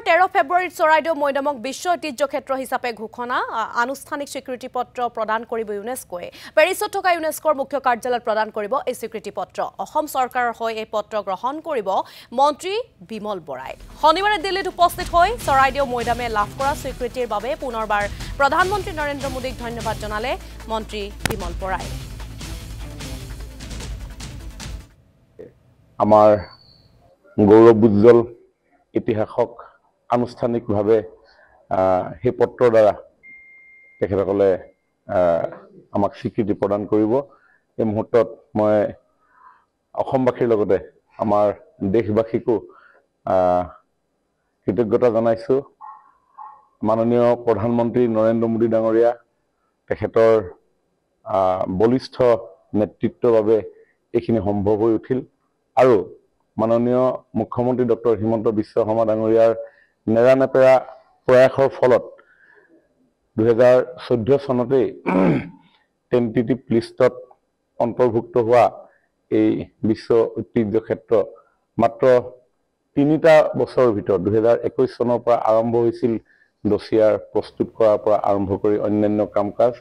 13 ফেব্ৰুৱাৰীত চৰাইদেউ মৈদামক বিশ্ব ঐতিহ্য ক্ষেত্ৰ হিচাপে ঘোষণা আনুষ্ঠানিক স্বীকৃতি পত্ৰ প্ৰদান কৰিব ইউনেস্কোৱে পেৰিছত থকা ইউনেস্কোৰ মুখ্য কাৰ্যালয়ত প্ৰদান কৰিব এই স্বীকৃতি পত্ৰ অসম চৰকাৰৰ হৈ এই পত্ৰ গ্ৰহণ কৰিব মন্ত্ৰী বিমল বৰাই শনিবাৰে দিল্লীত উপস্থিত হৈ চৰাইদেউ মৈদামে লাভ কৰা স্বীকৃতিৰ বাবে পুনৰবাৰ প্ৰধানমন্ত্ৰী নৰেন্দ্ৰ মোদীক ধন্যবাদ জনালে মন্ত্ৰী বিমল বৰাই আমাৰ গৌৰৱোজ্জ্বল ইতিহাসক আনুষ্ঠানিকভাৱে সেই পত্ৰৰ দ্বাৰা তেখেতসকলে আমাক স্বীকৃতি প্ৰদান কৰিব এই মুহূৰ্তত মই অসমবাসীৰ লগতে আমাৰ দেশবাসীকো কৃতজ্ঞতা জনাইছো মাননীয় প্ৰধানমন্ত্ৰী নৰেন্দ্ৰ মোদী ডাঙৰীয়া তেখেতৰ বলিষ্ঠ নেতৃত্বৰ বাবে এইখিনি সম্ভৱ হৈ উঠিল আৰু মাননীয় মুখ্যমন্ত্ৰী ডক্টৰ হিমন্ত বিশ্ব শৰ্মা ডাঙৰীয়াৰ নেৰানেপেৰা প্ৰয়াসৰ ফলত 2014 চনতেই টেন্টেটিভ লিষ্টত অন্তৰ্ভুক্ত হোৱা এই বিশ্ব ঐতিহ্য ক্ষেত্ৰ মাত্ৰ 3টা বছৰৰ ভিতৰত 2021 চনৰ পৰা আৰম্ভ হৈছিল ডছিয়াৰ প্ৰস্তুত কৰাৰ পৰা আৰম্ভ কৰি অন্যান্য কাম কাজ